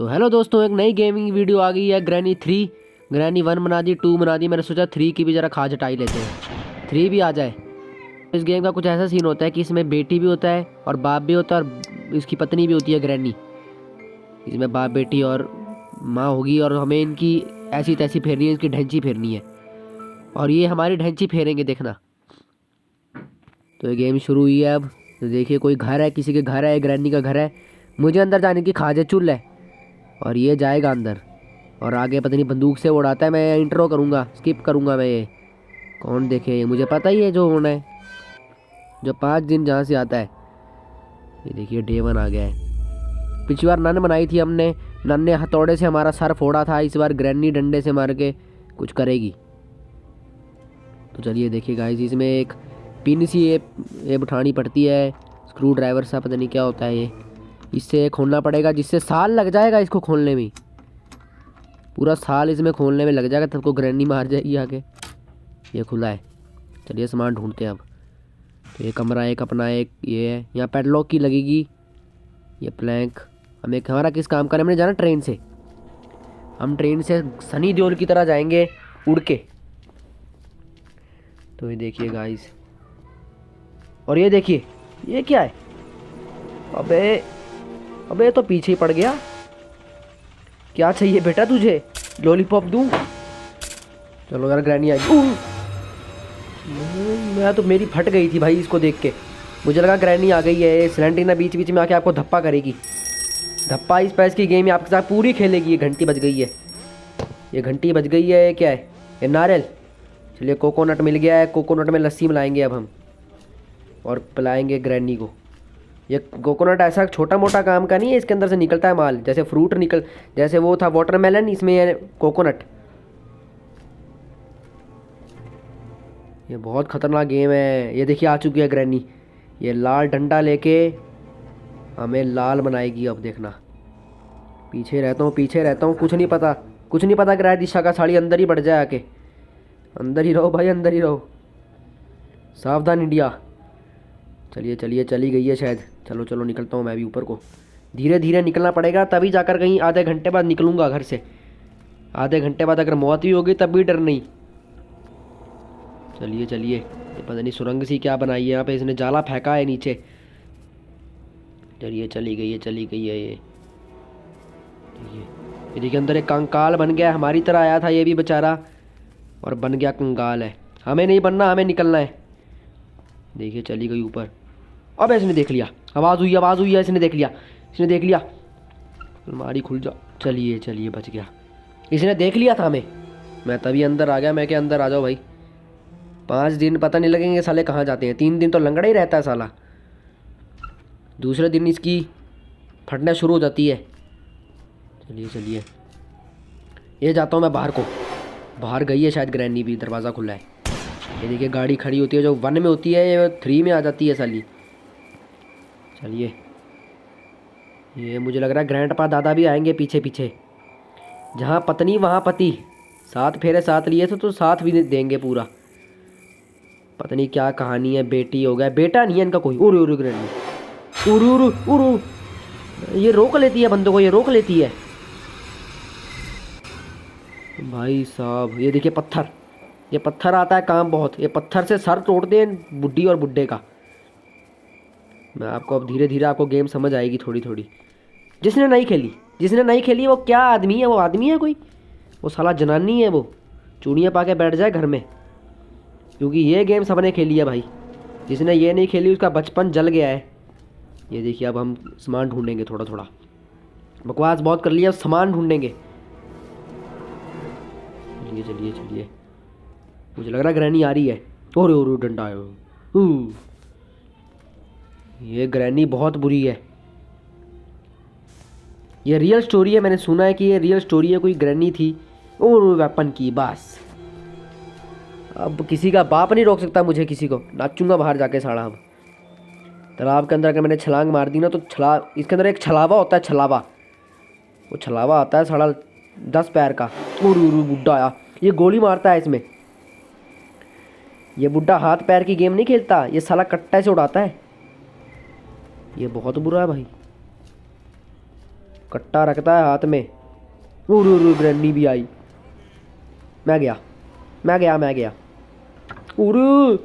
तो हेलो दोस्तों, एक नई गेमिंग वीडियो आ गई है। ग्रैनी 3, ग्रैनी 1 बना दी, 2 बना दी। मैंने सोचा 3 की भी ज़रा खाज हटाई लेते हैं, 3 भी आ जाए। इस गेम का कुछ ऐसा सीन होता है कि इसमें बेटी भी होता है और बाप भी होता है और इसकी पत्नी भी होती है ग्रैनी। इसमें बाप बेटी और माँ होगी और हमें इनकी ऐसी तैसी फेरनी है, इसकी ढैंची फेरनी है और ये हमारी ढैंची फेरेंगे, देखना। तो ये गेम शुरू हुई है अब। तो देखिए, कोई घर है, किसी के घर है, ग्रैनी का घर है। मुझे अंदर जाने की खाज है, चुल है और ये जाएगा अंदर और आगे पता नहीं बंदूक से उड़ाता है। मैं इंट्रो करूँगा, स्किप करूँगा मैं। ये कौन देखे, ये मुझे पता ही है जो होना है, जो 5 दिन जहाँ से आता है। ये देखिए डे 1 आ गया है। पिछली बार नन बनाई थी हमने, नन ने हथौड़े से हमारा सर फोड़ा था। इस बार ग्रैनी डंडे से मार के कुछ करेगी। तो चलिए देखिए गाइस, इसमें एक पिन सी ये उठानी पड़ती है, स्क्रू ड्राइवर सा, पता नहीं क्या होता है ये। इससे खोलना पड़ेगा, जिससे साल लग जाएगा इसको खोलने में। पूरा साल इसमें खोलने में लग जाएगा, तब को ग्रैनी मार जाएगी आगे। ये खुला है, चलिए सामान ढूंढते हैं अब। तो ये कमरा एक अपना, एक ये है, यहाँ पैडलॉक की लगेगी। ये प्लैंक हमें हमारा किस काम का है, हमने जाना ट्रेन से। हम ट्रेन से सनी देओल की तरह जाएंगे उड़ के। तो ये देखिए गाइस, और ये देखिए ये क्या है। अबे अबे ये तो पीछे ही पड़ गया। क्या चाहिए बेटा तुझे, लॉलीपॉप दूं? चलो यार, ग्रैनी आई। मैं तो, मेरी फट गई थी भाई इसको देख के। मुझे लगा ग्रैनी आ गई है। सिलेंडर बीच बीच में आके आपको धप्पा करेगी। धप्पा इस पैस की गेम आपके साथ पूरी खेलेगी। ये घंटी बज गई है, ये घंटी बज गई है। क्या है ये, नारियल। चलिए कोकोनट मिल गया है, कोकोनट में लस्सी मिलाएंगे अब हम और पिलाएंगे ग्रैनी को। ये कोकोनट ऐसा छोटा मोटा काम का नहीं है, इसके अंदर से निकलता है माल, जैसे फ्रूट निकल, जैसे वो था वाटरमेलन, इसमें है कोकोनट। ये बहुत ख़तरनाक गेम है। ये देखिए आ चुकी है ग्रैनी। ये लाल डंडा लेके हमें लाल बनाएगी अब, देखना। पीछे रहता हूँ, पीछे रहता हूँ, कुछ नहीं पता, कुछ नहीं पता। ग्रह दिशा का साड़ी अंदर ही बढ़ जाए आके। अंदर ही रहो भाई, अंदर ही रहो। सावधान इंडिया। चलिए चलिए, चली गई है शायद। चलो चलो, निकलता हूँ मैं भी ऊपर को। धीरे धीरे निकलना पड़ेगा, तभी जाकर कहीं आधे घंटे बाद निकलूँगा घर से। आधे घंटे बाद अगर मौत ही होगी तब भी डर नहीं। चलिए चलिए, ये पता नहीं सुरंग सी क्या बनाई है यहाँ पे, इसने जाला फेंका है नीचे। चलिए, चली गई है, चली गई है ये देखिए अंदर एक कंकाल बन गया। हमारी तरह आया था ये भी बेचारा और बन गया कंकाल है। हमें नहीं बनना, हमें निकलना है। देखिए चली गई ऊपर। अब इसने देख लिया, आवाज़ हुई, आवाज़ हुई है, इसने देख लिया, इसने देख लिया। अलमारी खुल जा। चलिए चलिए, बच गया। इसने देख लिया था हमें, मैं तभी अंदर आ गया। मैं क्या, अंदर आ जाओ भाई। 5 दिन पता नहीं लगेंगे साले कहाँ जाते हैं। 3 दिन तो लंगड़ा ही रहता है साला, दूसरे दिन इसकी फटना शुरू हो जाती है। चलिए चलिए, ये जाता हूँ मैं बाहर को। बाहर गई है शायद ग्रैनी भी, दरवाज़ा खुला है। ये देखिए गाड़ी खड़ी होती है, जो 1 में होती है ये 3 में आ जाती है साली। चलिए, ये मुझे लग रहा है ग्रैंडपा दादा भी आएंगे पीछे पीछे। जहाँ पत्नी वहाँ पति, 7 फेरे साथ लिए थे तो साथ भी देंगे पूरा। पता नहीं क्या कहानी है। बेटी हो गया, बेटा नहीं है इनका कोई। उरु उरु ग्रैनी, उरु उरु उरु। ये रोक लेती है बंदों को, ये रोक लेती है भाई साहब। ये देखिए पत्थर, ये पत्थर आता है काम बहुत। ये पत्थर से सर तोड़ते हैं बुड्ढी और बुड्ढे का। मैं आपको अब धीरे धीरे आपको गेम समझ आएगी थोड़ी थोड़ी। जिसने नहीं खेली, जिसने नहीं खेली वो क्या आदमी है, वो आदमी है कोई? वो साला जनानी है वो। चूड़ियाँ पा के बैठ जाए घर में, क्योंकि ये गेम सबने खेली है भाई। जिसने ये नहीं खेली उसका बचपन जल गया है। ये देखिए अब हम सामान ढूंढेंगे थोड़ा थोड़ा। बकवास बहुत कर लिया, सामान ढूंढेंगे। चलिए चलिए चलिए, मुझे लग रहा है ग्रैनी आ रही है। ओरे ओरे डंडा आयो। ये ग्रैनी बहुत बुरी है। ये रियल स्टोरी है, मैंने सुना है कि ये रियल स्टोरी है। कोई ग्रैनी थी और वेपन की, बस। अब किसी का बाप नहीं रोक सकता मुझे, किसी को नाचूंगा बाहर जाके साड़ा। अब तालाब के अंदर अगर मैंने छलांग मार दी ना, तो इसके अंदर एक छलावा होता है, छलावा। वो छलावा आता है साड़ा 10 पैर का। उरु उरु बुड्ढा आया, ये गोली मारता है इसमें। ये बुड्ढा हाथ पैर की गेम नहीं खेलता, ये साला कट्टा से उड़ाता है। ये बहुत बुरा है भाई। कट्टा रखता है हाथ में। उरु ग्रैनी भी आई। मैं गया मैं गया मैं गया। उरु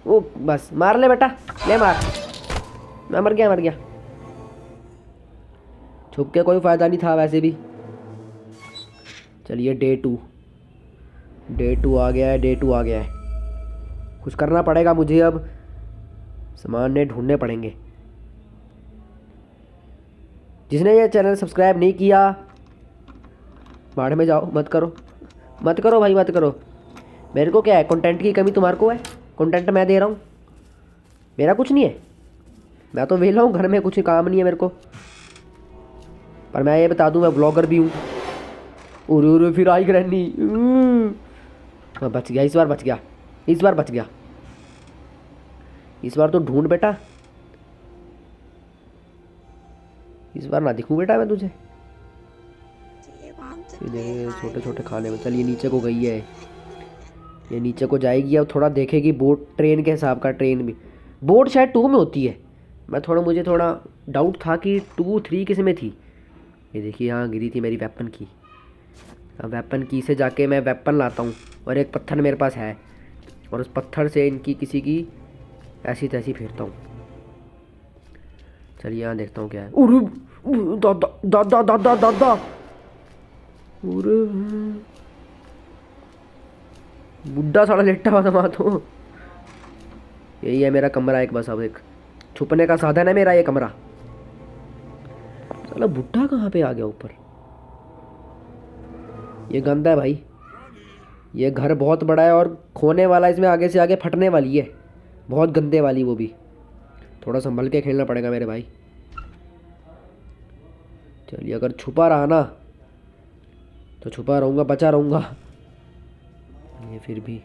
ओ बस मार ले बेटा, ले मार। मैं मर गया। छुप के कोई फ़ायदा नहीं था वैसे भी। चलिए डे टू आ गया है। कुछ करना पड़ेगा मुझे अब, सामान ने ढूंढने पड़ेंगे। जिसने ये चैनल सब्सक्राइब नहीं किया बाढ़ में जाओ, मत करो भाई, मत करो। मेरे को क्या है, कंटेंट की कमी तुम्हारे को है? कंटेंट मैं दे रहा हूँ, मेरा कुछ नहीं है। मैं तो वेला हूँ, घर में कुछ काम नहीं है मेरे को। पर मैं ये बता दूँ, मैं व्लॉगर भी हूँ। उरे फिर आई ग्रैनी। बच गया, इस बार बच गया। इस बार तो ढूंढ बेटा, इस बार ना दिखूं बेटा मैं तुझे। छोटे छोटे खाने में। चल ये नीचे को गई है, ये नीचे को जाएगी। अब थोड़ा देखेगी बोट, ट्रेन के हिसाब का। ट्रेन भी बोट शायद 2 में होती है। मुझे थोड़ा डाउट था कि 2, 3 किस में थी। ये देखिए यहाँ गिरी थी मेरी वेपन की। अब वेपन की से जाके मैं वेपन लाता हूँ, और एक पत्थर मेरे पास है, और उस पत्थर से इनकी किसी की ऐसी तैसी फेरता हूँ। चलिए यहाँ देखता हूँ क्या है। दादा बुड्ढा साला लेटा हुआ था तो। यही है मेरा कमरा एक, बस अब एक छुपने का साधन है मेरा ये कमरा। साला बुड्ढा कहाँ पे आ गया ऊपर? ये गंदा है भाई, ये घर बहुत बड़ा है और खोने वाला, इसमें आगे से आगे फटने वाली है, बहुत गंदे वाली। वो भी थोड़ा संभल के खेलना पड़ेगा मेरे भाई। चलिए अगर छुपा रहा ना तो छुपा रहूँगा, बचा रहूँगा। ये फिर भी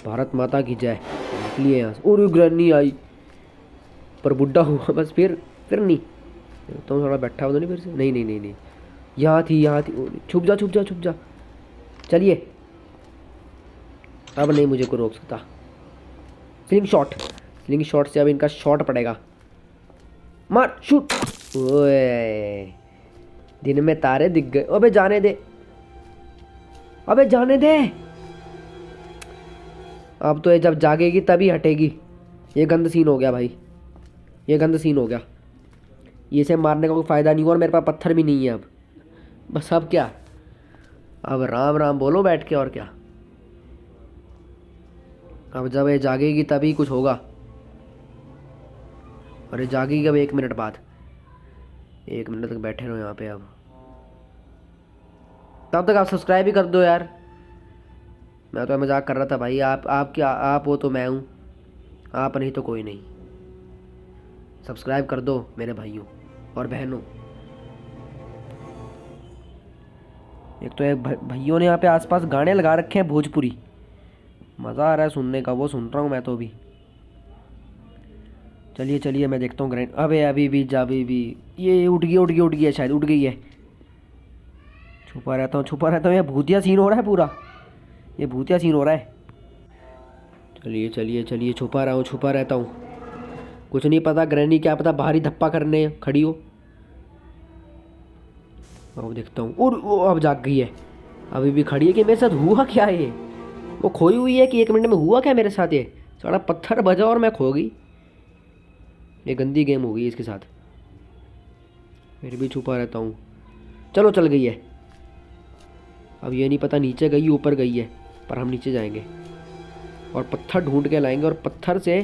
भारत माता की जय। निकलिए यहाँ से। और ग्रैनी आई पर बुड्ढा हुआ बस। फिर नहीं तो थोड़ा बैठा हुआ तो नहीं फिर से। नहीं यहाँ थी। छुप जा। चलिए अब नहीं मुझे को रोक सकता। स्लिंग शॉट से अब इनका शॉट पड़ेगा। मार, शूट। ओए दिन में तारे दिख गए। अबे जाने दे। अब तो ये जब जागेगी तभी हटेगी। ये गंद सीन हो गया भाई, ये इसे मारने का कोई फ़ायदा नहीं हुआ, और मेरे पास पत्थर भी नहीं है अब। बस अब क्या, अब राम राम बोलो बैठ के, और क्या। अब जब ये जागेगी तभी कुछ होगा, और ये जागेगी अब 1 मिनट बाद। 1 मिनट तक बैठे रहो यहाँ पे। अब तब तक आप सब्सक्राइब ही कर दो यार। मैं तो मजाक कर रहा था भाई। आप हो तो मैं हूँ, आप नहीं तो कोई नहीं। सब्सक्राइब कर दो मेरे भाइयों और बहनों। एक तो एक भाइयों ने यहाँ पे आसपास गाने लगा रखे हैं भोजपुरी, मज़ा आ रहा है सुनने का, वो सुन रहा हूँ मैं तो अभी। चलिए मैं देखता हूँ ग्रैंड। अभी भी ये उठ गई है, शायद उठ गई है। छुपा रहता हूँ। ये भूतिया सीन हो रहा है पूरा, ये भूतिया सीन हो रहा है। चलिए छुपा रहता हूँ। कुछ नहीं पता ग्रैनी, क्या पता भारी धप्पा करने खड़ी हो। अब देखता हूँ। और वो अब जाग गई है, अभी भी खड़ी है। कि मेरे साथ हुआ क्या है? वो खोई हुई है कि 1 मिनट में हुआ क्या मेरे साथ? ये सारा पत्थर बजा और मैं खो गई। ये गंदी गेम हो गई इसके साथ। फिर भी छुपा रहता हूँ। चलो चल गई है। अब ये नहीं पता नीचे गई ऊपर गई है, पर हम नीचे जाएंगे और पत्थर ढूंढ के लाएंगे, और पत्थर से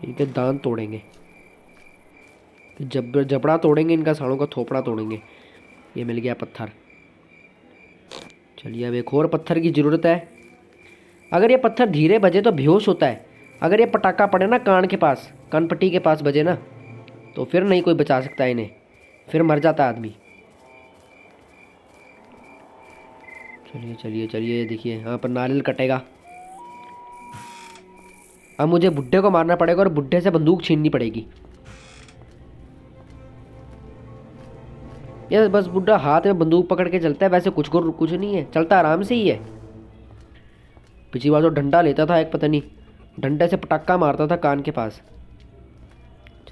इनके दांत तोड़ेंगे, जबड़ा तोड़ेंगे, इनका साड़ों का थोपड़ा तोड़ेंगे। ये मिल गया पत्थर। चलिए अब एक और पत्थर की ज़रूरत है। अगर ये पत्थर धीरे बजे तो बेहोश होता है, अगर ये पटाखा पड़े ना कान के पास, कानपट्टी के पास बजे ना, तो फिर नहीं कोई बचा सकता इन्हें, फिर मर जाता आदमी। चलिए देखिए यहाँ पर नारियल कटेगा। अब मुझे बुड्ढे को मारना पड़ेगा और बुड्ढे से बंदूक छीननी पड़ेगी। ये बस बुड्ढा हाथ में बंदूक पकड़ के चलता है, वैसे कुछ नहीं है, चलता आराम से ही है। पिछली बार तो डंडा लेता था एक, पता नहीं डंडे से पटाखा मारता था कान के पास।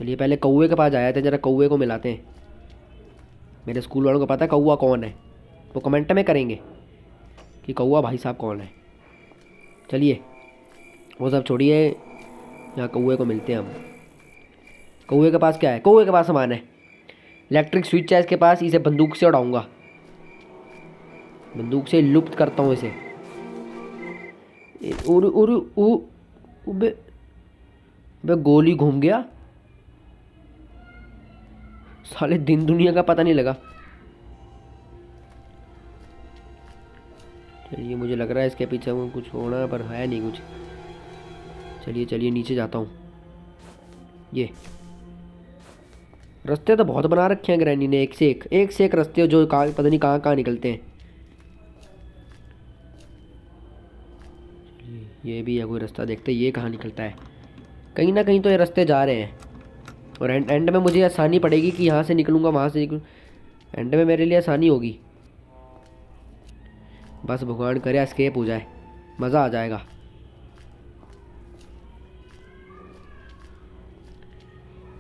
चलिए पहले कौवे के पास जाए थे, जरा कौवे को मिलाते हैं। मेरे स्कूल वालों को पता है कौवा कौन है, वो कमेंट में करेंगे कि कौवा भाई साहब कौन है। चलिए वो सब छोड़िए, यहाँ कौवे को मिलते हैं हम। कौवे के पास क्या है? कौवे के पास सामान है, इलेक्ट्रिक स्विच है इसके पास। इसे बंदूक से उड़ाऊंगा, बंदूक से लुप्त करता हूँ इसे। उर उर उ बे, बे गोली घूम गया साले, दिन दुनिया का पता नहीं लगा। चलिए मुझे लग रहा है इसके पीछे वो कुछ होना, पर है नहीं कुछ। चलिए चलिए नीचे जाता हूँ। ये रास्ते तो बहुत बना रखे हैं ग्रैनी ने, एक से एक रास्ते जो पता नहीं कहाँ कहाँ निकलते हैं। ये भी है कोई रास्ता, देखते ये कहाँ निकलता है। कहीं ना कहीं तो ये रास्ते जा रहे हैं, और एंड में मुझे आसानी पड़ेगी कि यहाँ से निकलूँगा वहाँ से निकलूँ। एंड में मेरे लिए आसानी होगी, बस भगवान करे एस्केप हो जाए, मज़ा आ जाएगा।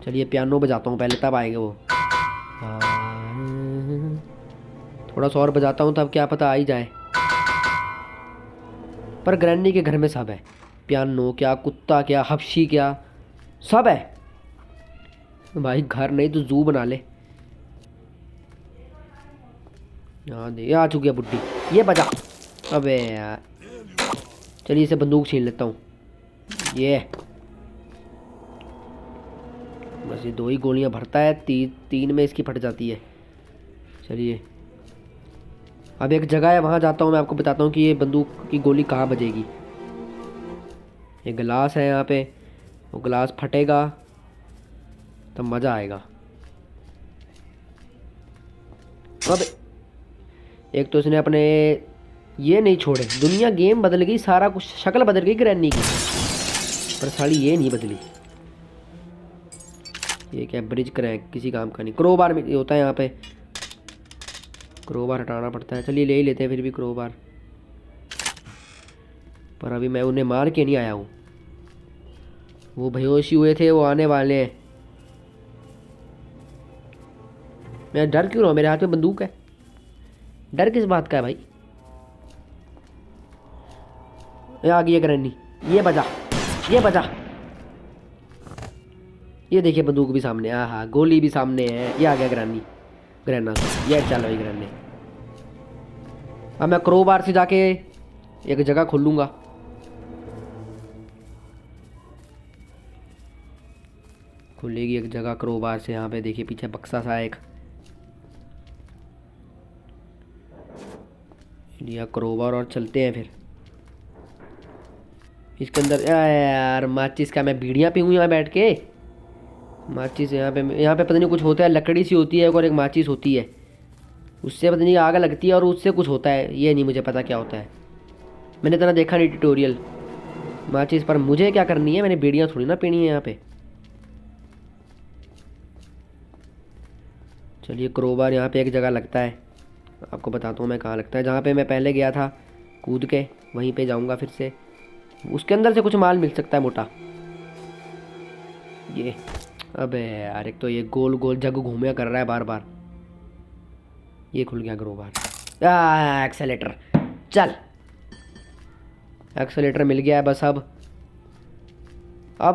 चलिए पियानो बजाता हूँ पहले, तब आएंगे वो। थोड़ा सा और बजाता हूँ तब क्या पता आ ही जाए। पर ग्रैनी के घर में सब है, पियानो क्या, कुत्ता क्या, हफ्शी क्या, सब है भाई। घर नहीं तो जू बना ले। यहाँ दे, आ चुकी है बुड्ढी, ये बजा। अबे यार, चलिए इसे बंदूक छीन लेता हूँ। ये बस ये 2 ही गोलियां भरता है, तीन में इसकी फट जाती है। चलिए अब एक जगह है, वहाँ जाता हूँ, मैं आपको बताता हूँ कि ये बंदूक की गोली कहाँ बजेगी। ये गिलास है यहाँ पे, वो गिलास फटेगा तब मज़ा आएगा। अब एक तो इसने अपने ये नहीं छोड़े, दुनिया गेम बदल गई, सारा कुछ शक्ल बदल गई ग्रैनी की, पर साली ये नहीं बदली। ये क्या ब्रिज क्रैक, किसी काम का नहीं। क्रोबार में होता है यहाँ पे, क्रोबार हटाना पड़ता है। चलिए ले ही लेते हैं फिर भी क्रोबार, पर अभी मैं उन्हें मार के नहीं आया हूँ। वो बेहोशी हुए थे, वो आने वाले हैं। मैं डर क्यों रहा हूँ, मेरे हाथ में बंदूक है, डर किस बात का है भाई। ये आ गई है ग्रैनी, ये बजा, ये बजा। ये देखिए बंदूक भी सामने, हाँ गोली भी सामने है। ये आ गया ग्रैना, ये चलो ये ग्रैनी। अब मैं क्रोबार से जाके एक जगह खोलूंगा। खुलेगी एक जगह क्रोबार से। यहाँ पे देखिए पीछे बक्सा सा एक, लिया क्रोबार और चलते हैं फिर। इसके अंदर यार माचिस का, मैं बीड़ियाँ पीऊँ यहाँ बैठ के। माचिस यहाँ पे पता नहीं कुछ होता है, लकड़ी सी होती है और एक माचिस होती है, उससे पता नहीं आग लगती है और उससे कुछ होता है, ये नहीं मुझे पता क्या होता है, मैंने इतना देखा नहीं ट्यूटोरियल माचिस पर। मुझे क्या करनी है, मैंने बीड़ियाँ थोड़ी ना पीनी है यहाँ पे। चलिए क्रोबार यहाँ पे एक जगह लगता है, आपको बताता हूँ मैं कहाँ लगता है। जहाँ पे मैं पहले गया था कूद के, वहीं पे जाऊँगा फिर से। उसके अंदर से कुछ माल मिल सकता है मोटा। ये अबे यार, एक तो ये गोल गोल जग घूमिया कर रहा है बार बार। ये खुल गया क्रोबार। एक्सेलेटर, चल एक्सेलेटर मिल गया है। बस अब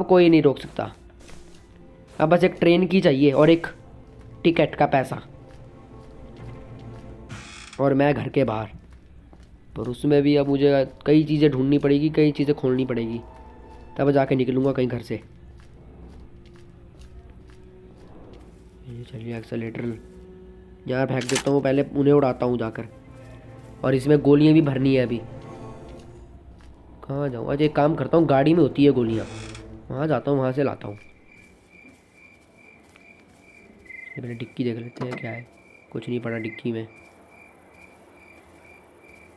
कोई नहीं रोक सकता। अब बस एक ट्रेन की चाहिए और एक टिकट का पैसा, और मैं घर के बाहर। पर उसमें भी अब मुझे कई चीज़ें ढूंढनी पड़ेगी, कई चीज़ें खोलनी पड़ेगी, तब जाके निकलूँगा कहीं घर से। चलिए एक्सेलेटर यहाँ फेंक देता हूँ, पहले उन्हें उड़ाता हूँ जाकर। और इसमें गोलियाँ भी भरनी है अभी। कहाँ जाऊँ आज, एक काम करता हूँ, गाड़ी में होती है गोलियाँ, वहाँ जाता हूँ, वहाँ से लाता हूँ। पहले डिक्की देख लेते हैं क्या है, कुछ नहीं पड़ा डिक्की में।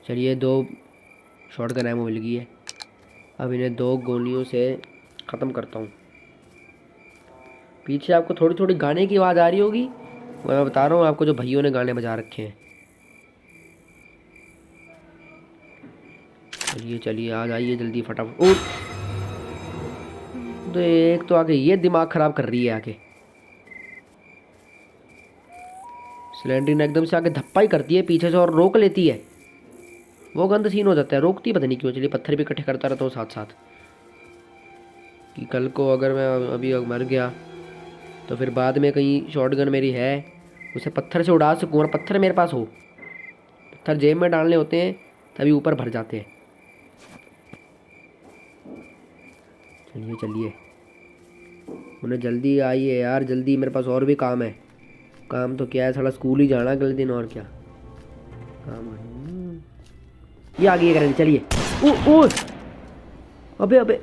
चलिए 2 शॉटगन एमो मिल गई है, अब इन्हें 2 गोलियों से ख़त्म करता हूँ। पीछे आपको थोड़ी थोड़ी गाने की आवाज़ आ रही होगी, मैं बता रहा हूँ आपको, जो भाइयों ने गाने बजा रखे हैं। चलिए चलिए आ जाइए जल्दी फटाफट। ओ तो एक तो आगे ये दिमाग ख़राब कर रही है आगे। स्लेंडरीन एकदम से आगे धप्पा ही करती है पीछे से और रोक लेती है। वो गंद सीन हो जाता है, रोकती पता नहीं क्यों। चलिए पत्थर भी इकट्ठे करता रहता हूँ साथ साथ, कि कल को अगर मैं अभी मर गया तो फिर बाद में कहीं शॉटगन मेरी है उसे पत्थर से उड़ा सकूँ, और पत्थर मेरे पास हो। पत्थर जेब में डालने होते हैं तभी ऊपर भर जाते हैं। चलिए चलिए, उन्हें जल्दी आइए यार, जल्दी, मेरे पास और भी काम है। काम तो क्या है, साला स्कूल ही जाना अगले दिन, और क्या काम है। ये आ गई है, चलिए। ओ ओ अबे अबे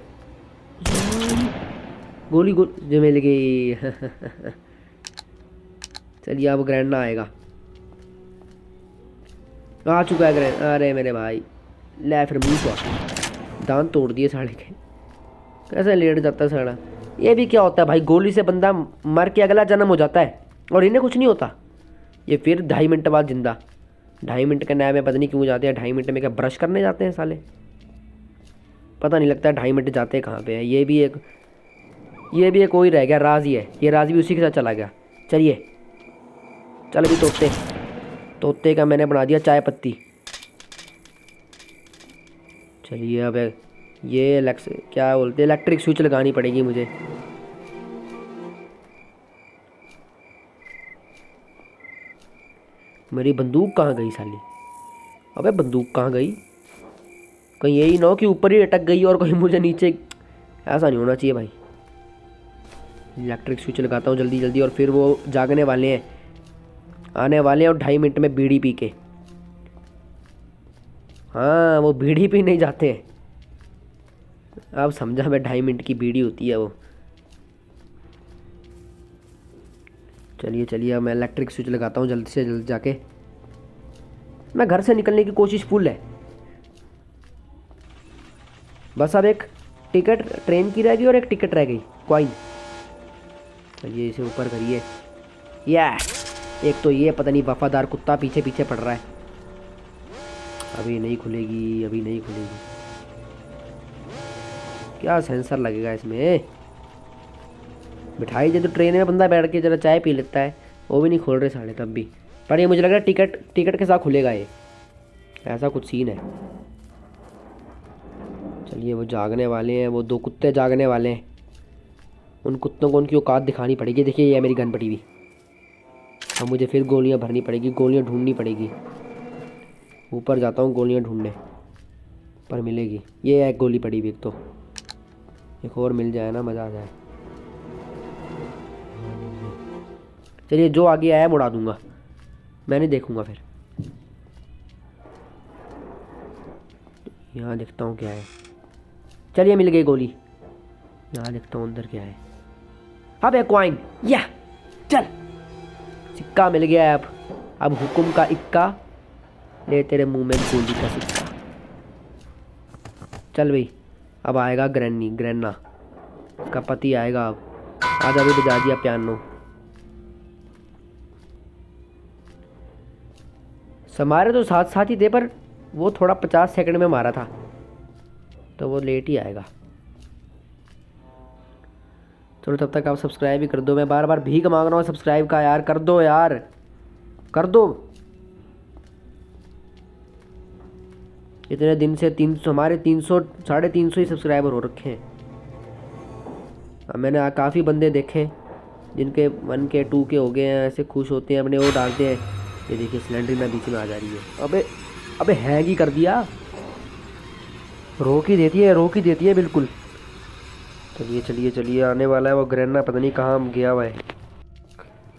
गोली जो मिल गई। चलिए अब ग्रैंड आएगा, आ चुका है ग्रैंड। अरे मेरे भाई, ले फिर मुँह को दांत तोड़ दिए साढ़े के। कैसे लेट जाता है साढ़ा। ये भी क्या होता है भाई, गोली से बंदा मर के अगला जन्म हो जाता है और इन्हें कुछ नहीं होता। ये फिर 2.5 मिनट बाद जिंदा। 2.5 मिनट के नए में पता नहीं क्यों जाते हैं। 2.5 मिनट में क्या ब्रश करने जाते हैं साले, पता नहीं लगता है 2.5 मिनट जाते कहाँ पे हैं। ये भी एक कोई रह गया, राज ही है। ये राज भी उसी के साथ चला गया। चलिए चल, अभी तोते का मैंने बना दिया चाय पत्ती। चलिए अब ये क्या बोलते हैं, इलेक्ट्रिक स्विच लगानी पड़ेगी मुझे। मेरी बंदूक कहाँ गई साली। अबे बंदूक कहाँ गई, कहीं यही ना हो कि ऊपर ही अटक गई और कहीं मुझे नीचे। ऐसा नहीं होना चाहिए भाई। इलेक्ट्रिक स्विच लगाता हूँ जल्दी जल्दी, और फिर वो जागने वाले हैं, आने वाले हैं, और 2.5 मिनट में बीड़ी पी के। हाँ वो बीड़ी पी नहीं जाते हैं, अब समझा मैं। 2.5 मिनट की बीड़ी होती है वो। चलिए चलिए, अब मैं इलेक्ट्रिक स्विच लगाता हूँ जल्दी से जल्दी जाके। मैं घर से निकलने की कोशिश फुल है, बस अब एक टिकट ट्रेन की रह गई और एक टिकट रह गई, कॉइन। चलिए इसे ऊपर करिए। या एक तो ये पता नहीं वफादार कुत्ता पीछे पीछे पड़ रहा है। अभी नहीं खुलेगी, अभी नहीं खुलेगी। क्या सेंसर लगेगा इसमें। मिठाई जब तो ट्रेन में बंदा बैठ के जरा चाय पी लेता है, वो भी नहीं खोल रहे साले तब भी। पर ये मुझे लग रहा है टिकट के साथ खुलेगा ये, ऐसा कुछ सीन है। चलिए वो जागने वाले हैं, वो 2 कुत्ते जागने वाले हैं। उन कुत्तों को उनकी औकात दिखानी पड़ेगी। देखिए ये मेरी गन पड़ी हुई, अब मुझे फिर गोलियां भरनी पड़ेगी, गोलियां ढूंढनी पड़ेगी। ऊपर जाता हूँ गोलियां ढूंढने, पर मिलेगी। ये एक गोली पड़ी हुई, तो एक और मिल जाए ना, मज़ा आ जाए। चलिए जो आगे आया उड़ा दूंगा, मैं नहीं देखूंगा फिर। यहाँ देखता हूँ क्या है। चलिए मिल गई गोली। यहाँ देखता हूँ अंदर क्या है। अब एक कॉइन, या चल सिक्का मिल गया है। अब हुक्म का इक्का, ले तेरे मुंह में गोली का सिक्का। चल भाई, अब आएगा ग्रैना का पति आएगा। अब आधा भी बजा दिया पियानो। हमारे तो साथ साथ ही थे, पर वो थोड़ा 50 सेकंड में मारा था, तो वो लेट ही आएगा। चलो तब तक आप सब्सक्राइब भी कर दो। मैं बार बार भीख मांग रहा हूँ सब्सक्राइब का, यार कर दो, यार कर दो। इतने दिन से 300 हमारे 300 350 ही सब्सक्राइबर हो रखे हैं। अब मैंने काफ़ी बंदे देखे जिनके 1 के 2 के हो गए हैं, ऐसे खुश होते हैं, अपने वो डालते हैं। ये देखिए सिलेंडर में बीच में आ जा रही है। अबे हैंग ही कर दिया, रोक ही देती है बिल्कुल। चलिए चलिए चलिए, आने वाला है वो ग्रैना, पता नहीं कहाँ गया हुआ है।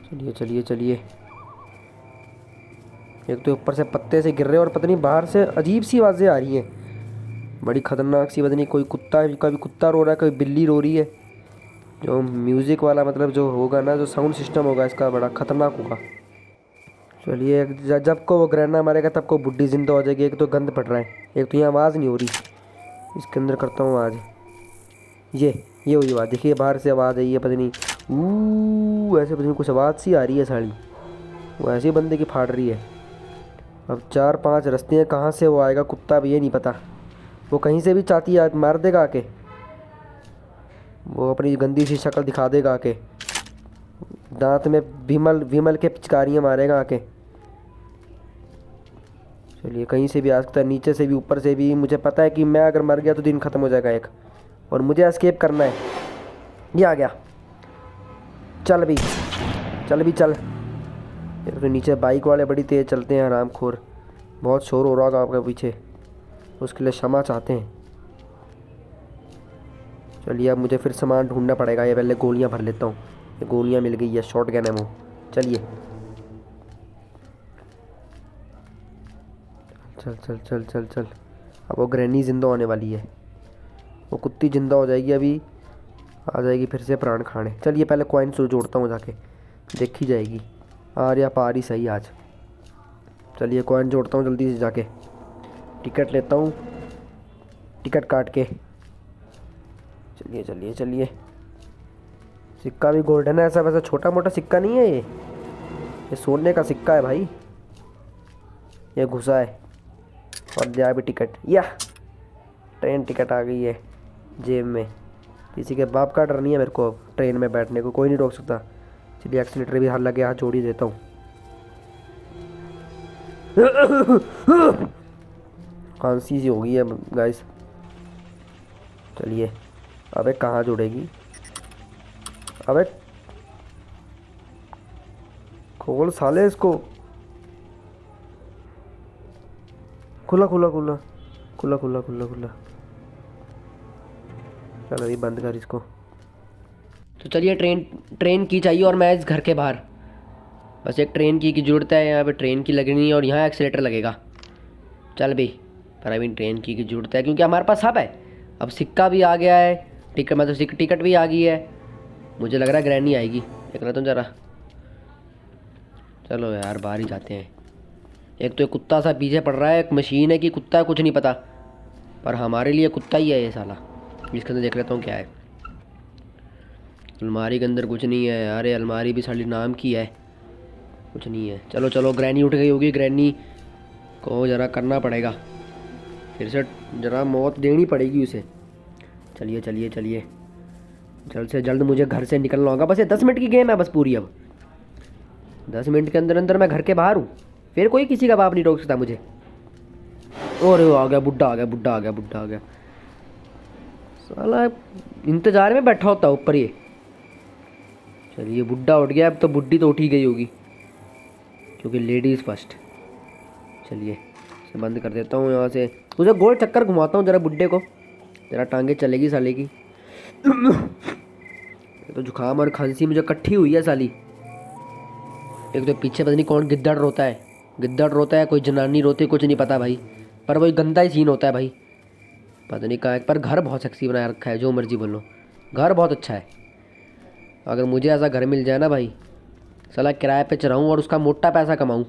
चलिए चलिए चलिए, एक तो ऊपर से पत्ते से गिर रहे हैं और पता नहीं बाहर से अजीब सी आवाज़ें आ रही हैं, बड़ी ख़तरनाक सी। पता नहीं कोई कुत्ता, कभी कुत्ता रो रहा है, कभी बिल्ली रो रही है। जो म्यूज़िक वाला मतलब जो होगा ना, जो साउंड सिस्टम होगा इसका, बड़ा ख़तरनाक होगा। चलिए जब को वो ग्रैना मारेगा तब को बुड्ढी जिंदा हो जाएगी। एक तो गंद पड़ रहा है, एक तो यहाँ आवाज़ नहीं हो रही। इसके अंदर करता हूँ आवाज़। ये हुई आवाज़, देखिए बाहर से आवाज़ आई है, पता नहीं ऐसे पता नहीं कुछ आवाज़ सी आ रही है साली, वो ऐसे बंदे की फाड़ रही है। अब 4-5 रास्ते हैं, कहाँ से वो आएगा कुत्ता भी ये नहीं पता। वो कहीं से भी चाहती है मार देगा आके। वो अपनी गंदी सी शक्ल दिखा देगा आके, दांत में विमल विमल के पिचकारियाँ मारेगा आके। चलिए कहीं से भी आ सकता है, नीचे से भी ऊपर से भी। मुझे पता है कि मैं अगर मर गया तो दिन ख़त्म हो जाएगा एक, और मुझे एस्केप करना है। ये आ गया, चल भी चल भी चल। ये तो नीचे बाइक वाले बड़ी तेज़ चलते हैं, हरामखोर। बहुत शोर हो रहा होगा आपके पीछे, उसके लिए क्षमा चाहते हैं। चलिए अब मुझे फिर सामान ढूंढना पड़ेगा। ये पहले गोलियां भर लेता हूँ। ये गोलियां मिल गई है, शॉट गन है वो। चलिए चल चल चल चल चल। अब वो ग्रैनी ज़िंदा होने वाली है, वो कुत्ती ज़िंदा हो जाएगी अभी, आ जाएगी फिर से प्राण खाने। चलिए पहले कॉइन्स जोड़ता हूँ जाके, देखी जाएगी आ रही पा रही सही आज। चलिए कॉइन जोड़ता हूँ जल्दी से जाके, टिकट लेता हूँ, टिकट काट के। चलिए चलिए चलिए। सिक्का भी गोल्डन है, ऐसा वैसा छोटा मोटा सिक्का नहीं है ये सोने का सिक्का है भाई। ये घुसा है और दिया भी टिकट। या ट्रेन टिकट आ गई है जेब में। किसी के बाप का डर नहीं है मेरे को अब ट्रेन में बैठने को, कोई नहीं रोक सकता। चलिए एक्सीलेटर भी हाथ लगे, हाथ जोड़ ही देता हूँ। खांसी सी हो गई है गाइस। चलिए अबे कहाँ जुड़ेगी, अबे खोल साले इसको। खुला खुला खुला खुला खुला खुला खुला। चलो अभी बंद कर इसको। तो चलिए ट्रेन की चाहिए और मैं इस घर के बाहर। बस एक ट्रेन की ज़रूरत है, यहाँ पे ट्रेन की लगनी है और यहाँ एक्सीलेटर लगेगा। चल भाई, पर अभी ट्रेन की ज़रूरत है क्योंकि हमारे पास सब है। अब सिक्का भी आ गया है, टिकट मतलब टिकट भी आ गई है। मुझे लग रहा है ग्रैनी आएगी, देख रहा तुम ज़रा। चलो यार बाहर ही जाते हैं। एक तो ये कुत्ता सा पीछे पड़ रहा है, एक मशीन है कि कुत्ता है कुछ नहीं पता, पर हमारे लिए कुत्ता ही है ये साला। इसके अंदर देख लेता हूँ क्या है। अलमारी के अंदर कुछ नहीं है यार, ये अलमारी भी साली नाम की है, कुछ नहीं है। चलो चलो ग्रैनी उठ गई होगी, ग्रैनी को ज़रा करना पड़ेगा, फिर से ज़रा मौत देनी पड़ेगी उसे। चलिए चलिए चलिए, जल्द से जल्द मुझे घर से निकलना होगा। बस ये 10 मिनट की गेम है बस पूरी। अब 10 मिनट के अंदर अंदर मैं घर के बाहर हूँ, फिर कोई किसी का बाप नहीं रोक सकता मुझे। और वो आ गया बुड्ढा, आ गया बुड्ढा, आ गया बुड्ढा, आ गया साला। इंतजार में बैठा होता ऊपर ये। चलिए बुड्ढा उठ गया, अब तो बुड्ढी तो उठ ही गई होगी क्योंकि लेडीज़ फर्स्ट। चलिए इसे बंद कर देता हूँ यहाँ से, उसे गोल चक्कर घुमाता हूँ ज़रा बुड्ढे को, ज़रा टांगे चलेगी साले की। तो जुकाम और खांसी मुझे इकट्ठी हुई है साली। एक तो पीछे पता नहीं कौन गिद्दड़ रोता है, गिद्दड़ रोता है, कोई जनानी रोती है, कुछ नहीं पता भाई, पर वही गंदा ही सीन होता है भाई। पता नहीं कहाँ, पर घर बहुत सेक्सी बनाया रखा है, जो मर्जी बोलो घर बहुत अच्छा है। अगर मुझे ऐसा घर मिल जाए ना भाई, साला किराए पे चलाऊँ और उसका मोटा पैसा कमाऊँ।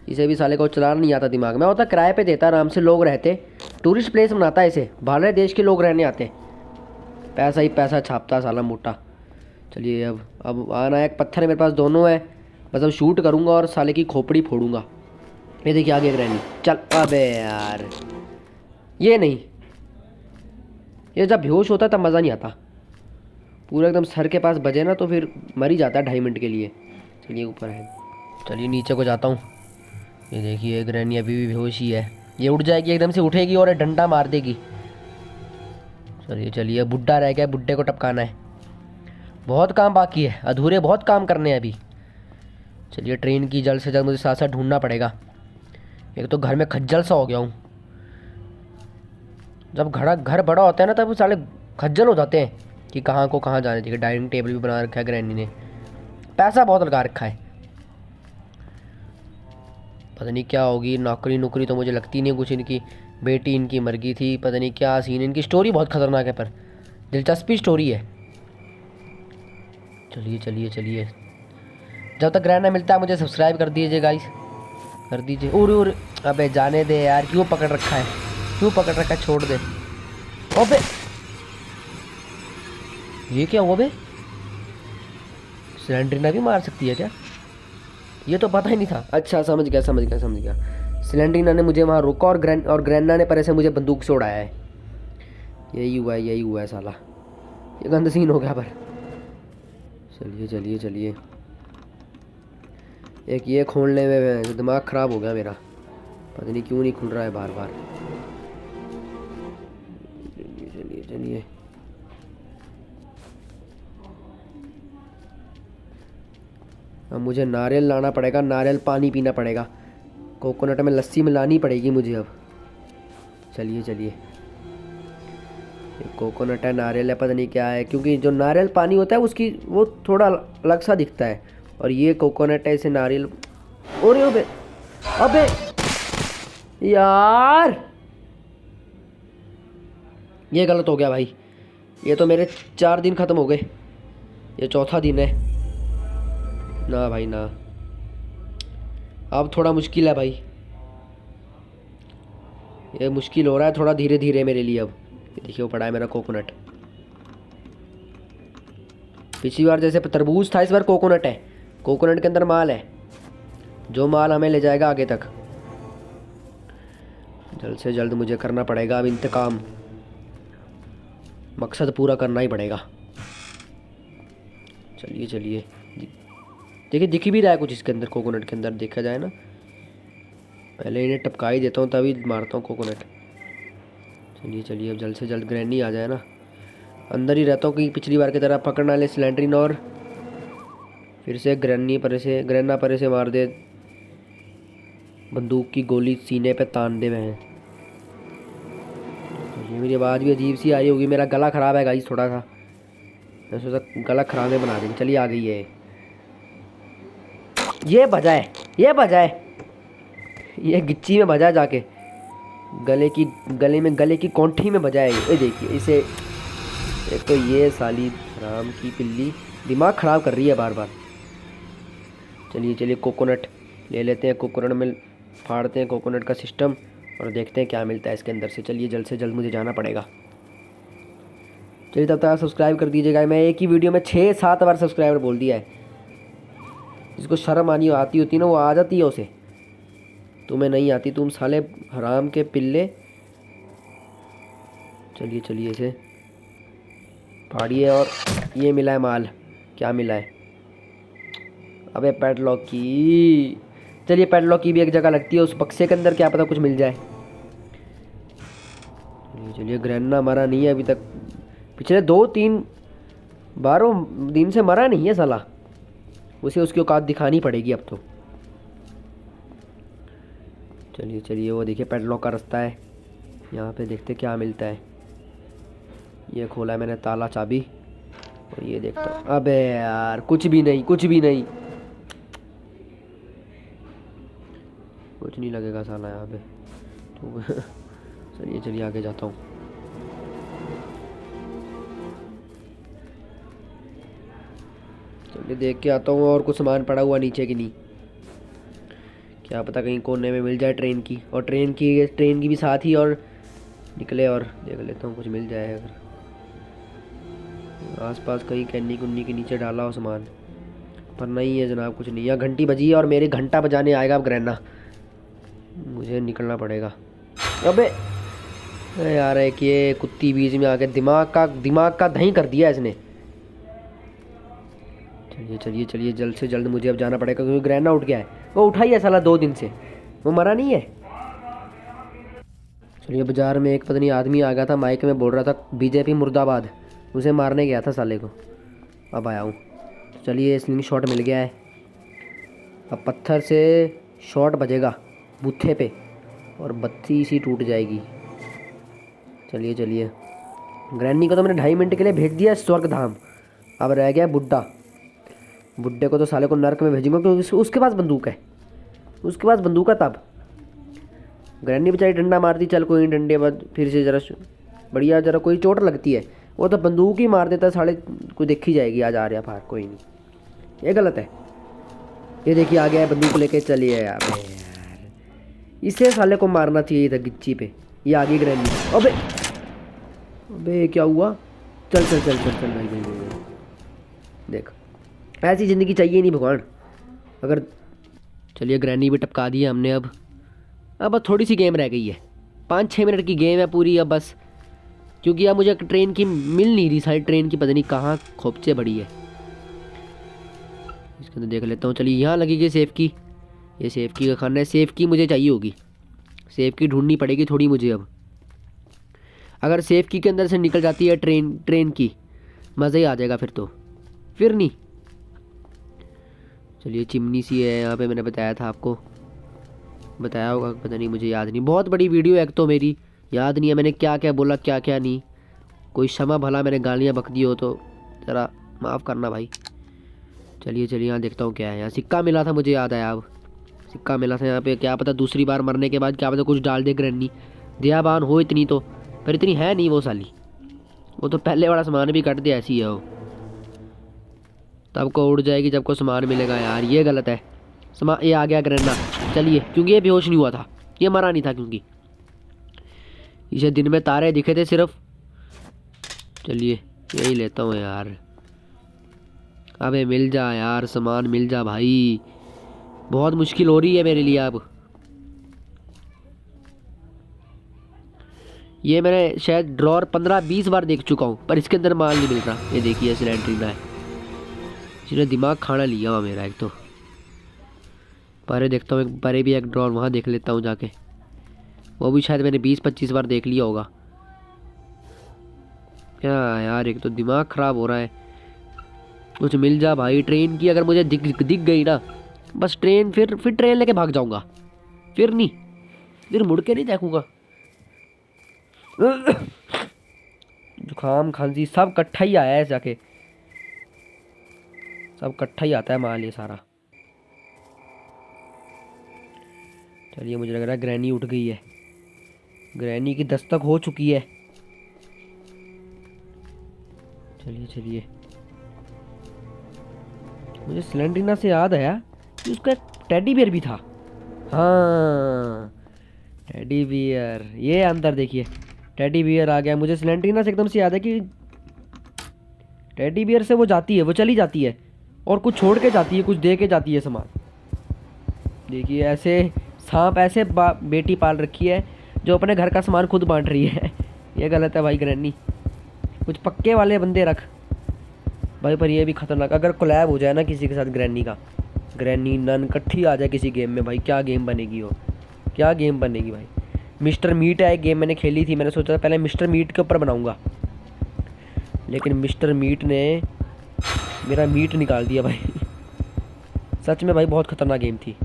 इसे भी साले को चलाना नहीं आता दिमाग में, होता किराए पे देता आराम से, लोग रहते, टूरिस्ट प्लेस बनाता है इसे, बाहर देश के लोग रहने आते, पैसा ही पैसा छापता साला मोटा। चलिए अब आना है, एक पत्थर है मेरे पास, दोनों है, बस अब शूट करूँगा और साले की खोपड़ी फोड़ूंगा। ये देखिए आगे ग्रैनी। चल अबे यार ये नहीं, ये जब बेहोश होता है तब मज़ा नहीं आता, पूरा एकदम सर के पास बजे ना तो फिर मर ही जाता है 2.5 मिनट के लिए। चलिए ऊपर है, चलिए नीचे को जाता हूँ। ये देखिए ग्रैनी अभी भी बेहोश ही है, ये उठ जाएगी एकदम से, उठेगी और डंडा मार देगी। चलिए चलिए, बुड्ढा रह गया, बुड्ढे को टपकाना है, बहुत काम बाकी है, अधूरे बहुत काम करने हैं अभी। चलिए ट्रेन की जल्द से जल्द मुझे साथ साथ ढूंढना पड़ेगा। एक तो घर में खज्जल सा हो गया हूँ, जब घर बड़ा होता है ना तब साले खज्जल हो जाते हैं कि कहाँ को कहाँ जाने चाहिए। डाइनिंग टेबल भी बना रखा है ग्रैनी ने, पैसा बहुत लगा रखा है, पता नहीं क्या होगी। नौकरी तो मुझे लगती नहीं कुछ, इनकी बेटी इनकी मर गई थी, पता नहीं क्या सीन। इनकी स्टोरी बहुत ख़तरनाक है, पर दिलचस्पी स्टोरी है। चलिए चलिए चलिए, जब तक ग्रैंड मिलता है मुझे सब्सक्राइब कर दीजिए गाइस, कर दीजिए। और अबे जाने दे यार, क्यों पकड़ रखा है, क्यों पकड़ रखा है, छोड़ दे। अबे ये क्या हुआ बे, सिलेंडरिना भी मार सकती है क्या, ये तो पता ही नहीं था। अच्छा समझ गया समझ गया समझ गया, सिलेंडरिना ने मुझे वहाँ रोका और ग्रैंडा ने पर ऐसे मुझे बंदूक से उड़ाया है। यही हुआ है साला, ये गंदा सीन हो गया पर। चलिए चलिए चलिए, एक ये खोलने में दिमाग ख़राब हो गया मेरा, पता नहीं क्यों नहीं खुल रहा है बार बार। चलिए चलिए चलिए, अब मुझे नारियल लाना पड़ेगा, नारियल पानी पीना पड़ेगा, कोकोनट में लस्सी मिलानी पड़ेगी मुझे अब। चलिए चलिए, कोकोनट है, नारियल है, पता नहीं क्या है, क्योंकि जो नारियल पानी होता है उसकी वो थोड़ा अलग सा दिखता है, और ये कोकोनट है, इसे नारियल। अरे अबे अबे यार, ये गलत हो गया भाई, ये तो मेरे 4 दिन ख़त्म हो गए, ये चौथा दिन है ना भाई ना। अब थोड़ा मुश्किल है भाई, ये मुश्किल हो रहा है थोड़ा धीरे धीरे मेरे लिए अब। देखिए वो पड़ा है मेरा कोकोनट, पिछली बार जैसे तरबूज था, इस बार कोकोनट है, कोकोनट के अंदर माल है, जो माल हमें ले जाएगा आगे तक। जल्द से जल्द मुझे करना पड़ेगा अब इंतकाम, मकसद पूरा करना ही पड़ेगा। चलिए चलिए, देखिए दिख भी रहा है कुछ इसके अंदर, कोकोनट के अंदर देखा जाए ना, पहले इन्हें टपका ही देता हूँ तभी मारता हूँ कोकोनट। चलिए चलिए, अब जल्द से जल्द ग्रैनी आ जाए ना, अंदर ही रहता हूँ कि पिछली बार की तरह पकड़ना ले सिलेंड्रीन और फिर से ग्रैना परे से मार दे, बंदूक की गोली सीने पे तान दे वह। ये मेरी आवाज़ भी अजीब सी आ रही होगी, मेरा गला ख़राब है गाइस थोड़ा सा, मैं सोचा गला ख़राब में बना देंगे। चलिए आ गई है, ये बजाए, ये बजाए, ये गिच्ची में बजा जाके, गले की कौंठी में बजाए। ये देखिए इसे, एक तो ये साली राम की पिल्ली दिमाग ख़राब कर रही है बार बार। चलिए चलिए, कोकोनट ले लेते हैं, कोकोनट में फाड़ते हैं कोकोनट का सिस्टम और देखते हैं क्या मिलता है इसके अंदर से। चलिए जल्द से जल्द मुझे जाना पड़ेगा। चलिए तब तक आप सब्सक्राइब कर दीजिएगा, मैं एक ही वीडियो में 6-7 बार सब्सक्राइबर बोल दिया है, जिसको शर्म आती होती ना वो आ जाती है उसे, तुम्हें नहीं आती, तुम साले हराम के पिल्ले। चलिए चलिए, इसे फाड़िए, और ये मिला है माल, क्या मिला है, अबे पैडलॉक की। चलिए पैडलॉक की भी एक जगह लगती है, उस बक्से के अंदर क्या पता कुछ मिल जाए। चलिए ग्रैना मरा नहीं है अभी तक, पिछले 2-3-12 दिन से मरा नहीं है साला, उसे उसकी औकात दिखानी पड़ेगी अब तो। चलिए चलिए, वो देखिए पैडलॉक का रास्ता है, यहाँ पे देखते क्या मिलता है। ये खोला है मैंने ताला चाबी, और ये देखता हूँ, अबे यार कुछ भी नहीं, कुछ भी नहीं, कुछ नहीं लगेगा साला यहाँ पे तो। चलिए चलिए आगे जाता हूँ। चलिए देख के आता हूँ और कुछ सामान पड़ा हुआ नीचे की नहीं, क्या पता कहीं कोने में मिल जाए ट्रेन की, और ट्रेन की भी साथ ही और निकले, और देख लेता हूँ कुछ मिल जाए अगर आसपास कहीं कैनी कुन्नी के नीचे डाला हो सामान, पर नहीं है जनाब, कुछ नहीं। यहाँ घंटी बजी है और मेरे घंटा बजाने आएगा अब ग्रैना, मुझे निकलना पड़ेगा। अबे यार एक ये कुत्ती बीच में आके दिमाग का दही कर दिया इसने। चलिए चलिए चलिए, जल्द से जल्द मुझे अब जाना पड़ेगा, क्योंकि ग्रैना उठ गया है, वो उठा ही है साला 2 दिन से, वो मरा नहीं है। चलिए बाज़ार में एक पता नहीं आदमी आ गया था, माइक में बोल रहा था बीजेपी मुर्दाबाद, उसे मारने गया था साले को, अब आया हूँ। चलिए स्लिंग शॉट मिल गया है, अब पत्थर से शॉट बजेगा बूथे पे और बत्ती सी टूट जाएगी। चलिए चलिए, ग्रैनी को तो मैंने 2.5 मिनट के लिए भेज दिया स्वर्ग धाम, अब रह गया बुड्ढे को तो साले को नर्क में भेजूंगा, क्योंकि उसके पास बंदूक है, तब ग्रैनी बेचारी डंडा मारती, चल कोई डंडे बाद फिर से जरा बढ़िया, जरा कोई चोट लगती है, वो तो बंदूक ही मार देता है साले, कोई देखी जाएगी आज आ रहा फार, कोई नहीं, ये गलत है। ये देखिए आ गया है बंदूक लेके, चलिए यार इसे साले को मारना चाहिए था गिच्ची पे। ये आ गई ग्रैनी, अबे क्या हुआ, चल भाई, देख ऐसी ज़िंदगी चाहिए नहीं भगवान अगर। चलिए ग्रैनी भी टपका दी है हमने, अब थोड़ी सी गेम रह गई है, 5-6 मिनट की गेम है पूरी, अब बस क्योंकि अब मुझे ट्रेन की मिल नहीं रही, सारी ट्रेन की पता नहीं कहाँ खोपचे बड़ी है। इसके अंदर देख लेता हूँ। चलिए यहाँ लगेगी सेफ की, ये सेफ की का खाना है। सेफ की मुझे चाहिए होगी, सेफ की ढूंढनी पड़ेगी थोड़ी मुझे अब। अगर सेफ की के अंदर से निकल जाती है ट्रेन की, मज़ा ही आ जाएगा फिर तो, फिर नहीं। चलिए चिमनी सी है यहाँ पे, मैंने बताया था आपको, बताया होगा पता नहीं, मुझे याद नहीं। बहुत बड़ी वीडियो है एक तो मेरी, याद नहीं है मैंने क्या क्या बोला क्या क्या नहीं। कोई क्षमा भला मैंने गालियाँ बक दी हो तो ज़रा माफ़ करना भाई। चलिए चलिए यहाँ देखता हूँ क्या है। यहाँ सिक्का मिला था, मुझे याद आया अब, सिक्का मिला था यहाँ पे। क्या पता दूसरी बार मरने के बाद क्या पता कुछ डाल दे ग्रैनी, दयाबान हो इतनी तो, पर इतनी है नहीं वो साली। वो तो पहले वाला सामान भी कट दिया, ऐसी है वो। तब को उड़ जाएगी जब को सामान मिलेगा यार, ये गलत है। सामान ये आ गया ग्रैना। चलिए क्योंकि ये बेहोश नहीं हुआ था, ये मरा नहीं था, क्योंकि इसे दिन में तारे दिखे थे सिर्फ। चलिए यही लेता हूँ यार। अबे मिल जा यार, सामान मिल जा भाई, बहुत मुश्किल हो रही है मेरे लिए अब। ये मैंने शायद ड्रॉर 15-20 बार देख चुका हूँ, पर इसके अंदर माल नहीं मिल रहा। ये देखिए सिलेंड्रीना है, इसने दिमाग खाना लिया हुआ मेरा एक तो। परे देखता हूँ, एक परे भी एक ड्रॉर वहाँ देख लेता हूँ जाके, वो भी शायद मैंने 20-25 बार देख लिया होगा। क्या यार, एक तो दिमाग ख़राब हो रहा है। कुछ मिल जा भाई, ट्रेन की अगर मुझे दिख गई ना, बस ट्रेन, फिर ट्रेन लेके भाग जाऊँगा, फिर नहीं, फिर मुड़ के नहीं देखूँगा। जुकाम खांसी सब इकट्ठा ही आया है जाके, सब इकट्ठा ही आता है माल ये सारा। चलिए मुझे लग रहा है ग्रैनी उठ गई है, ग्रैनी की दस्तक हो चुकी है। चलिए चलिए, मुझे सिलेंड्रीना से याद आया कि उसका एक टेडी बियर भी था। हाँ टेडी बियर, ये अंदर देखिए टेडी बियर आ गया। मुझे सिलेंड्रीना से एकदम से याद है कि टेडी बियर से वो जाती है, वो चली जाती है और कुछ छोड़ के जाती है, कुछ दे के जाती है सामान। देखिए ऐसे सांप ऐसे बेटी पाल रखी है जो अपने घर का सामान खुद बांट रही है। ये गलत है भाई ग्रैनी, कुछ पक्के वाले बंदे रख भाई। पर ये भी खतरनाक, अगर कोलैब हो जाए ना किसी के साथ ग्रैनी का, ग्रैनी नन इकट्ठी आ जाए किसी गेम में, भाई क्या गेम बनेगी वो, क्या गेम बनेगी भाई। मिस्टर मीट है एक गेम मैंने खेली थी, मैंने सोचा था पहले मिस्टर मीट के ऊपर बनाऊंगा, लेकिन मिस्टर मीट ने मेरा मीट निकाल दिया भाई। सच में भाई बहुत खतरनाक गेम थी।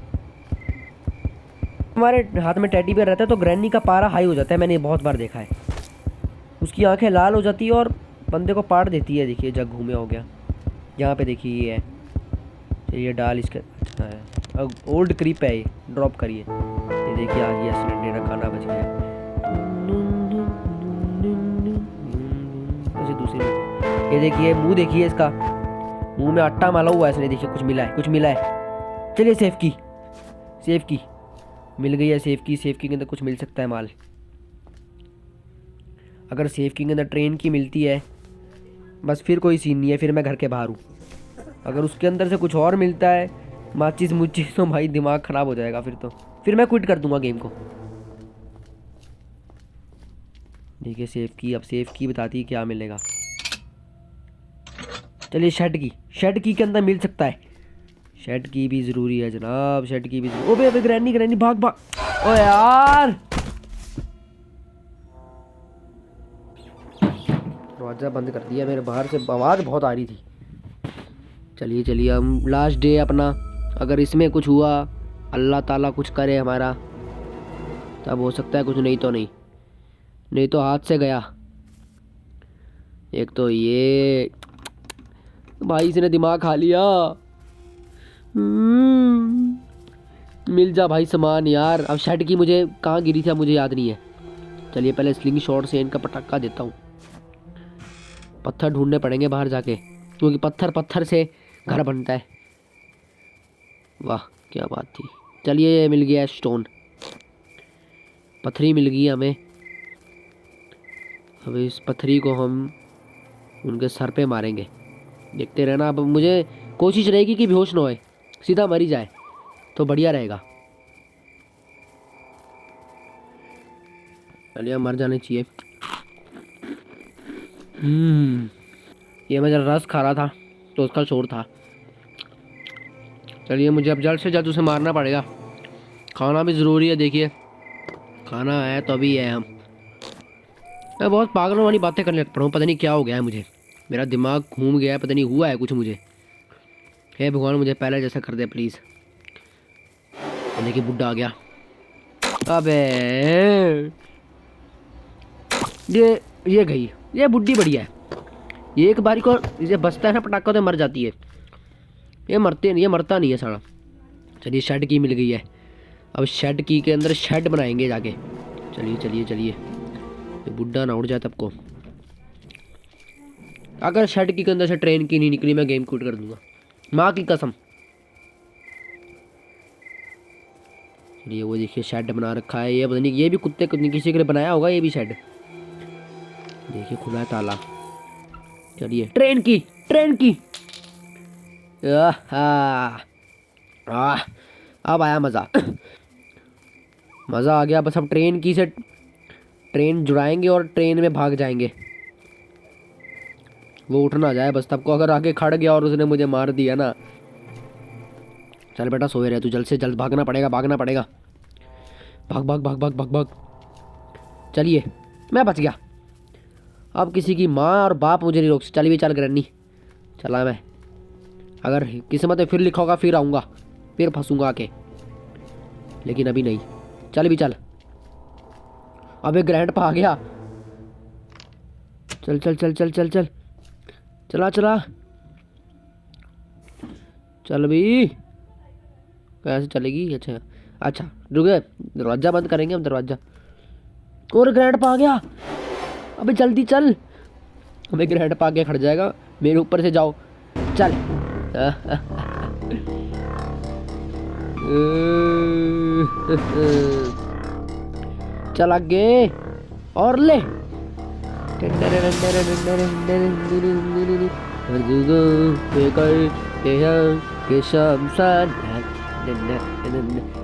हमारे हाथ में टेडी बेयर रहता है तो ग्रैनी का पारा हाई हो जाता है, मैंने बहुत बार देखा है। उसकी आंखें लाल हो जाती है और बंदे को पाड़ देती है। देखिए जग घूमे हो गया, यहाँ पे देखिए ये है। चलिए डाल इसके, अच्छा है अब ओल्ड क्रीप है ये, ड्रॉप करिए। ये देखिए आ गया सिलेंडर का खाना बच गया। दूसरी ये देखिए मुंह देखिए इसका, मुंह में आटा माला हुआ है इसने। देखिए कुछ मिला है, कुछ मिला है। चलिए सेफ की, सेफ की मिल गई है। सेफ की, सेफ की के अंदर कुछ मिल सकता है माल। अगर सेफ की के अंदर ट्रेन की मिलती है बस फिर कोई सीन नहीं है, फिर मैं घर के बाहर हूँ। अगर उसके अंदर से कुछ और मिलता है माचिस मुचिस, तो भाई दिमाग ख़राब हो जाएगा फिर तो, फिर मैं क्विट कर दूंगा गेम को। देखिए सेफ की, अब सेफ की बताती है क्या मिलेगा। चलिए शेड की के अंदर मिल सकता है, शेड की भी ज़रूरी है जनाब, शेड की भी। ओबे अबे ग्रैनी, ग्रैनी भाग भाग। ओ यार दरवाज़ा बंद कर दिया मेरे, बाहर से आवाज़ बहुत आ रही थी। चलिए चलिए हम लास्ट डे अपना, अगर इसमें कुछ हुआ अल्लाह ताला कुछ करे हमारा तब हो सकता है कुछ, नहीं तो नहीं, नहीं तो हाथ से गया। एक तो ये भाई इसने दिमाग खा लिया। मिल जा भाई सामान यार। अब शेड की मुझे कहाँ गिरी थी मुझे याद नहीं है। चलिए पहले स्लिंग शॉट से इनका पटाखा देता हूँ। पत्थर ढूंढने पड़ेंगे बाहर जाके, क्योंकि पत्थर से घर बनता है। वाह क्या बात थी। चलिए ये मिल गया स्टोन, पत्थरी मिल गई हमें। अब इस पत्थरी को हम उनके सर पे मारेंगे, देखते रहना। अब मुझे कोशिश रहेगी कि बेहोश ना होए, सीधा मर ही जाए तो बढ़िया रहेगा। चलिए मर जाने चाहिए। ये मैं जरा रस खा रहा था तो उसका शोर था। चलिए मुझे अब जल्द से जल्द उसे मारना पड़ेगा। खाना भी ज़रूरी है, देखिए खाना है तो अभी है। हम मैं बहुत पागलों वाली बातें करने लग पड़ा हूँ, पता नहीं क्या हो गया है मुझे, मेरा दिमाग घूम गया है, पता नहीं हुआ है कुछ मुझे। हे भगवान मुझे पहले जैसा कर दे प्लीज़। देखिए बुड्ढा आ गया। अबे ये गई, ये बुड्ढी बढ़िया है। ये एक बारी को ये बचता है ना पटाखा तो मर जाती है, ये मरता नहीं है साला। चलिए शेड की मिल गई है, अब शेड की के अंदर शेड बनाएंगे जाके। चलिए चलिए चलिए, ये बुड्ढा ना उड़ जाए तब को। अगर शेड की के अंदर से ट्रेन की नहीं निकली मैं गेम क्विट कर दूंगा, माँ की कसम। चलिए वो देखिए शेड बना रखा है, ये पता नहीं ये भी कुत्ते किसी के लिए बनाया होगा ये भी शेड। देखिए खुला है ताला। चलिए ट्रेन की अब आया मज़ा मज़ा आ गया। बस अब ट्रेन की से ट्रेन जुड़ाएंगे और ट्रेन में भाग जाएंगे, वो उठ ना जाए बस तब को। अगर आगे खड़ गया और उसने मुझे मार दिया ना, चल बेटा सोए रहे तू, जल्द से जल्द भागना पड़ेगा भाग भाग भाग भाग भाग भाग। चलिए मैं बच गया, अब किसी की माँ और बाप मुझे नहीं रोक। चल भी चल ग्रैनी, चला मैं। अगर किस्मत में फिर लिखा होगा फिर आऊँगा, फिर फंसूंगा आके, लेकिन अभी नहीं। चल भी चल। अबे ग्रैंडपा आ गया। चल चल चल चल चल चल चला चला चल भी। कैसे चलेगी? अच्छा अच्छा रुक, दरवाज़ा बंद करेंगे हम, दरवाज़ा। और ग्रैंडपा आ गया, अबे जल्दी चल। अबे ग्रैंडपा आगे खड़ जाएगा, मेरे ऊपर से जाओ चल। चल आगे और ले।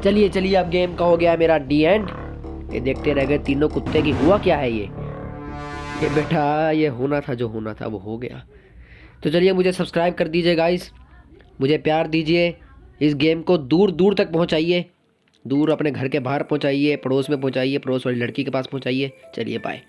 चलिए चलिए अब गेम का हो गया मेरा डी एंड। ये देखते रह गए तीनों कुत्ते की, हुआ क्या है ये बेटा, ये होना था जो होना था वो हो गया। तो चलिए मुझे सब्सक्राइब कर दीजिए गाइस, मुझे प्यार दीजिए, इस गेम को दूर दूर तक पहुंचाइए, दूर अपने घर के बाहर पहुंचाइए, पड़ोस में पहुंचाइए, पड़ोस वाली लड़की के पास पहुंचाइए। चलिए बाय।